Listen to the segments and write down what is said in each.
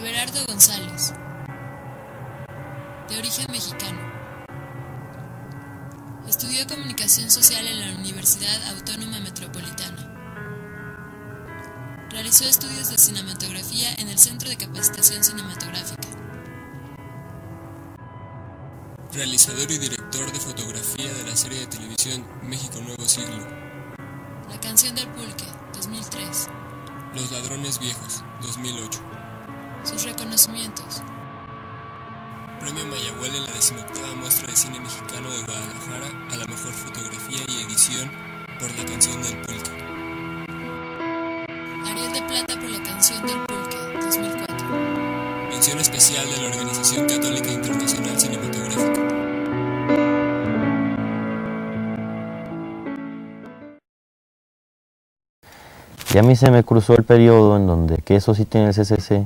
Everardo González, de origen mexicano. Estudió Comunicación Social en la Universidad Autónoma Metropolitana. Realizó estudios de cinematografía en el Centro de Capacitación Cinematográfica. Realizador y director de fotografía de la serie de televisión México Nuevo Siglo. La canción del pulque, 2003. Los ladrones viejos, 2008. Sus reconocimientos: Premio Mayahuel en la 18ª Muestra de Cine Mexicano de Guadalajara a la mejor fotografía y edición por La canción del pulque. Ariel de Plata por La canción del pulque, 2004. Mención especial de la Organización Católica Internacional Cinematográfica. Y a mí se me cruzó el periodo en donde, que eso sí tiene el CCC,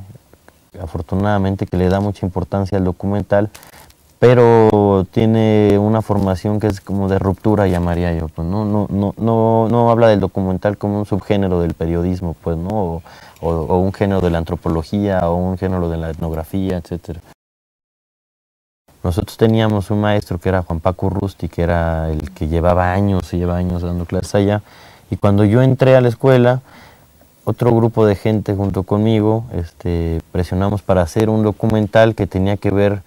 afortunadamente, que le da mucha importancia al documental, pero tiene una formación que es como de ruptura, llamaría yo, pues no habla del documental como un subgénero del periodismo, pues, ¿no? O un género de la antropología, o un género de la etnografía, etcétera. Nosotros teníamos un maestro que era Juan Paco Urrusti, que era el que lleva años dando clases allá, y cuando yo entré a la escuela, otro grupo de gente junto conmigo presionamos para hacer un documental que tenía que ver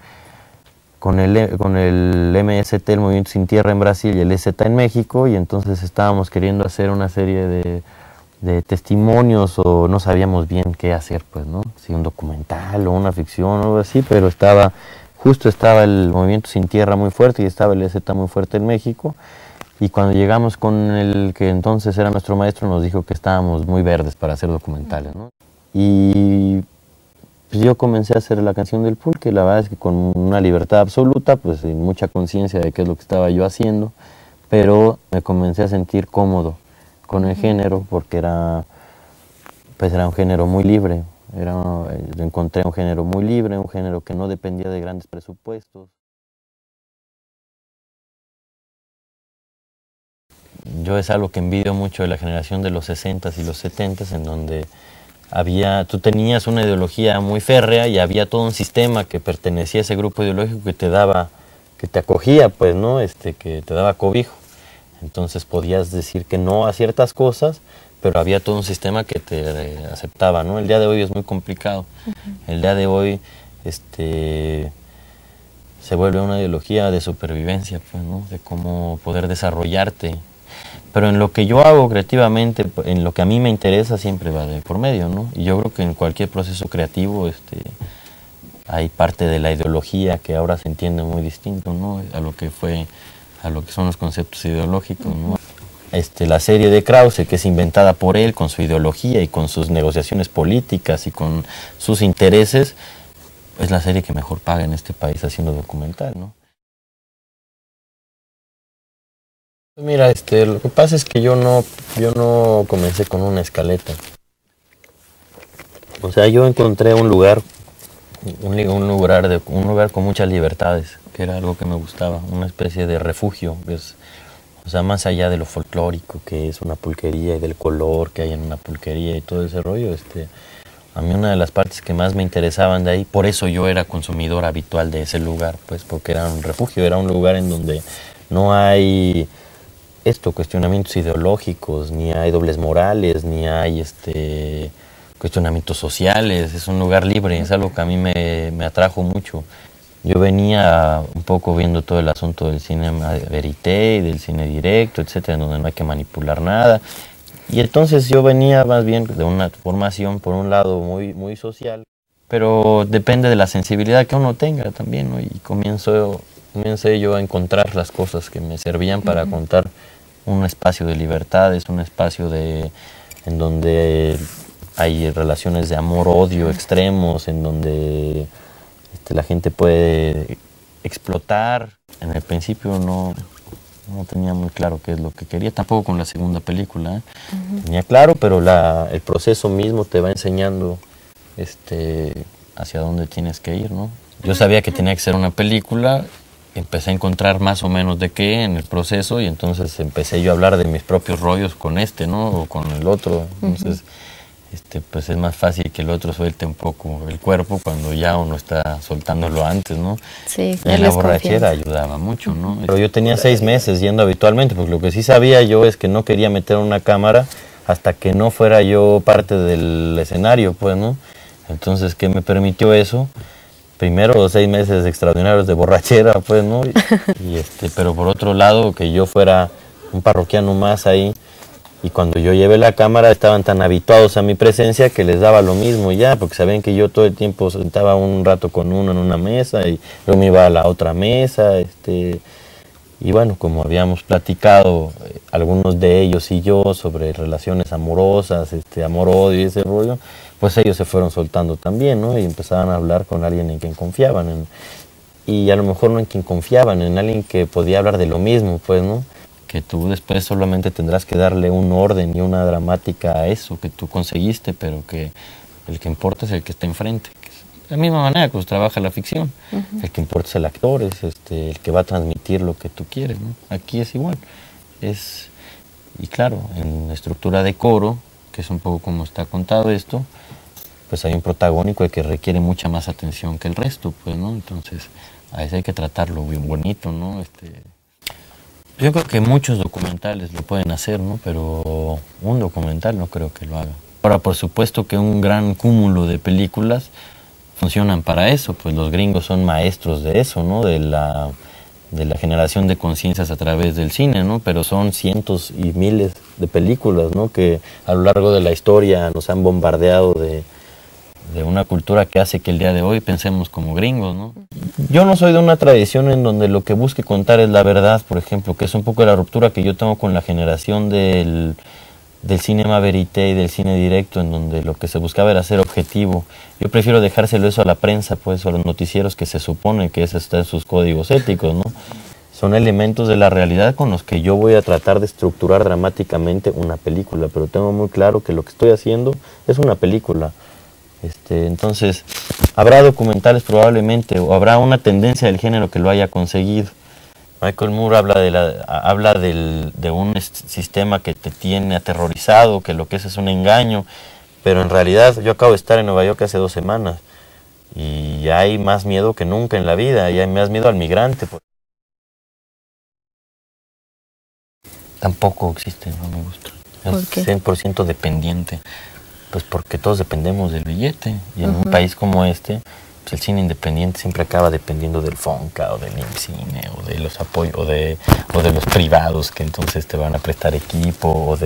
con el MST, el Movimiento Sin Tierra en Brasil, y el EZ en México, y entonces estábamos queriendo hacer una serie de testimonios, o no sabíamos bien qué hacer, pues, ¿no? Si un documental o una ficción o algo así, pero justo estaba el Movimiento Sin Tierra muy fuerte y estaba el EZ muy fuerte en México. Y cuando llegamos con el que entonces era nuestro maestro, nos dijo que estábamos muy verdes para hacer documentales, ¿no? Y pues yo comencé a hacer La canción del pulque, la verdad es que con una libertad absoluta, pues sin mucha conciencia de qué es lo que estaba yo haciendo, pero me comencé a sentir cómodo con el género, porque era un género muy libre, encontré un género muy libre, un género que no dependía de grandes presupuestos. Yo es algo que envidio mucho de la generación de los 60s y los 70s, en donde tú tenías una ideología muy férrea y había todo un sistema que pertenecía a ese grupo ideológico que te acogía, pues, ¿no? Que te daba cobijo. Entonces podías decir que no a ciertas cosas, pero había todo un sistema que te aceptaba, ¿no? El día de hoy es muy complicado. El día de hoy se vuelve una ideología de supervivencia, pues, ¿no? De cómo poder desarrollarte. Pero en lo que yo hago creativamente, en lo que a mí me interesa, siempre va de por medio, ¿no? Y yo creo que en cualquier proceso creativo hay parte de la ideología que ahora se entiende muy distinto, ¿no? A lo que son los conceptos ideológicos, ¿no? La serie de Krause, que es inventada por él, con su ideología y con sus negociaciones políticas y con sus intereses, es la serie que mejor paga en este país haciendo documental, ¿no? Mira, lo que pasa es que yo no comencé con una escaleta. O sea, yo encontré un lugar con muchas libertades, que era algo que me gustaba, una especie de refugio, o sea, más allá de lo folclórico, que es una pulquería, y del color que hay en una pulquería y todo ese rollo, a mí una de las partes que más me interesaban de ahí, por eso yo era consumidor habitual de ese lugar, pues, porque era un refugio, era un lugar en donde no hay cuestionamientos ideológicos, ni hay dobles morales, ni hay cuestionamientos sociales. Es un lugar libre, es algo que a mí me atrajo mucho. Yo venía un poco viendo todo el asunto del cine verité y del cine directo, etcétera, en donde no hay que manipular nada. Y entonces yo venía más bien de una formación, por un lado, muy, muy social, pero depende de la sensibilidad que uno tenga también, ¿no? Y comencé yo a encontrar las cosas que me servían para contar un espacio de libertades, un espacio en donde hay relaciones de amor-odio extremos, en donde la gente puede explotar. En el principio no tenía muy claro qué es lo que quería, tampoco con la segunda película, ¿eh? Tenía claro, pero el proceso mismo te va enseñando hacia dónde tienes que ir, ¿no? Yo sabía que tenía que ser una película. Empecé a encontrar más o menos de qué en el proceso, y entonces empecé yo a hablar de mis propios rollos con ¿no? O con el otro. Entonces pues es más fácil que el otro suelte un poco el cuerpo cuando ya uno está soltándolo antes, ¿no? Sí, y la borrachera ayudaba mucho, ¿no? Pero yo tenía 6 meses yendo habitualmente, porque lo que sí sabía yo es que no quería meter una cámara hasta que no fuera yo parte del escenario, pues, ¿no? Entonces, ¿qué me permitió eso? Primero, 6 meses extraordinarios de borrachera, pues, ¿no? Pero por otro lado, que yo fuera un parroquiano más ahí. Y cuando yo llevé la cámara estaban tan habituados a mi presencia que les daba lo mismo ya, porque sabían que yo todo el tiempo sentaba un rato con uno en una mesa y luego me iba a la otra mesa. Y bueno, como habíamos platicado algunos de ellos y yo sobre relaciones amorosas, amor-odio y ese rollo, pues ellos se fueron soltando también, ¿no? Y empezaban a hablar con alguien en quien confiaban. Y a lo mejor no en quien confiaban, en alguien que podía hablar de lo mismo, pues, ¿no? Que tú después solamente tendrás que darle un orden y una dramática a eso que tú conseguiste, pero que el que importa es el que está enfrente. Que es de la misma manera que trabaja la ficción. El que importa es el actor, es el que va a transmitir lo que tú quieres, ¿no? Aquí es igual. Y claro, en la estructura de coro, que es un poco como está contado esto, pues hay un protagónico el que requiere mucha más atención que el resto, pues, ¿no? Entonces, a ese hay que tratarlo bien bonito, ¿no? Yo creo que muchos documentales lo pueden hacer, ¿no? Pero un documental no creo que lo haga. Ahora, por supuesto que un gran cúmulo de películas funcionan para eso, pues los gringos son maestros de eso, ¿no? De la generación de conciencias a través del cine, ¿no? Pero son cientos y miles de películas, ¿no? Que a lo largo de la historia nos han bombardeado de una cultura que hace que el día de hoy pensemos como gringos, ¿no? Yo no soy de una tradición en donde lo que busque contar es la verdad, por ejemplo, que es un poco la ruptura que yo tengo con la generación del cinema verité y del cine directo, en donde lo que se buscaba era ser objetivo. Yo prefiero dejárselo eso a la prensa, pues, o a los noticieros, que se supone que eso está en sus códigos éticos, ¿no? Son elementos de la realidad con los que yo voy a tratar de estructurar dramáticamente una película, pero tengo muy claro que lo que estoy haciendo es una película. Entonces, habrá documentales probablemente, o habrá una tendencia del género que lo haya conseguido. Michael Moore habla de un sistema que te tiene aterrorizado, que lo que es un engaño, pero en realidad yo acabo de estar en Nueva York hace 2 semanas y hay más miedo que nunca en la vida, y hay más miedo al migrante. Tampoco existe, no me gusta. Es 100% dependiente. Pues porque todos dependemos del billete, y en un país como este, pues el cine independiente siempre acaba dependiendo del Fonca o del IMCINE o de los apoyos o de los privados que entonces te van a prestar equipo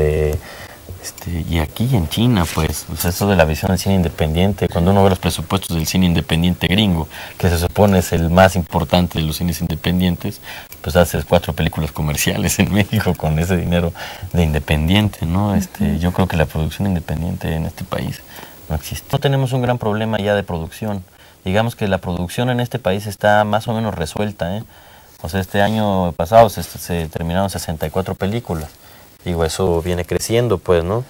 y aquí en China, pues eso de la visión del cine independiente, cuando uno ve los presupuestos del cine independiente gringo, que se supone es el más importante de los cines independientes, pues haces 4 películas comerciales en México con ese dinero de independiente, ¿no? Yo creo que la producción independiente en este país no existe. No tenemos un gran problema ya de producción. Digamos que la producción en este país está más o menos resuelta, ¿eh? O sea, este año pasado se terminaron 64 películas. Digo, eso viene creciendo, pues, ¿no?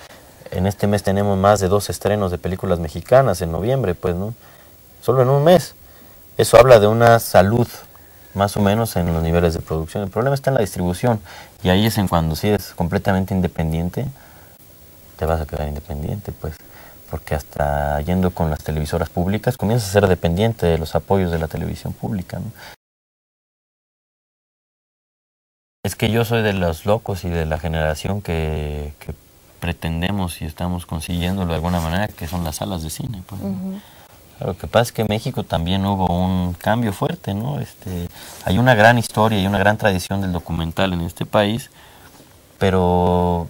En este mes tenemos más de 2 estrenos de películas mexicanas en noviembre, pues, ¿no? Solo en un mes. Eso habla de una salud, más o menos, en los niveles de producción. El problema está en la distribución. Y ahí es en cuando si eres completamente independiente, te vas a quedar independiente, pues. Porque hasta yendo con las televisoras públicas, comienzas a ser dependiente de los apoyos de la televisión pública, ¿no? Es que yo soy de los locos y de la generación que pretendemos y estamos consiguiéndolo de alguna manera, que son las salas de cine, pues. Lo que pasa es que en México también hubo un cambio fuerte, ¿no? Hay una gran historia y una gran tradición del documental en este país, pero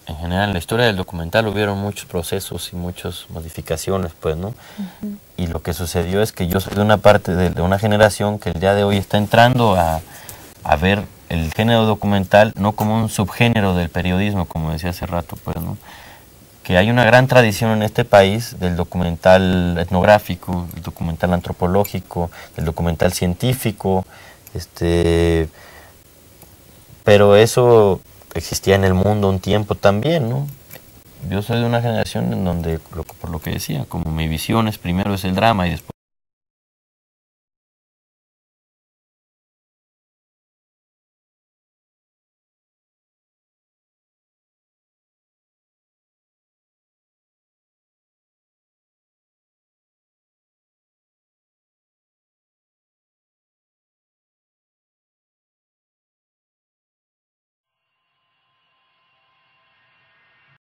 en general en la historia del documental hubieron muchos procesos y muchas modificaciones, pues, ¿no? Y lo que sucedió es que yo soy de una parte de una generación que el día de hoy está entrando a ver el género documental no como un subgénero del periodismo, como decía hace rato, pues, ¿no? Que hay una gran tradición en este país del documental etnográfico, del documental antropológico, del documental científico, pero eso existía en el mundo un tiempo también, ¿no? Yo soy de una generación en donde, por lo que decía, como mi visión es primero es el drama y después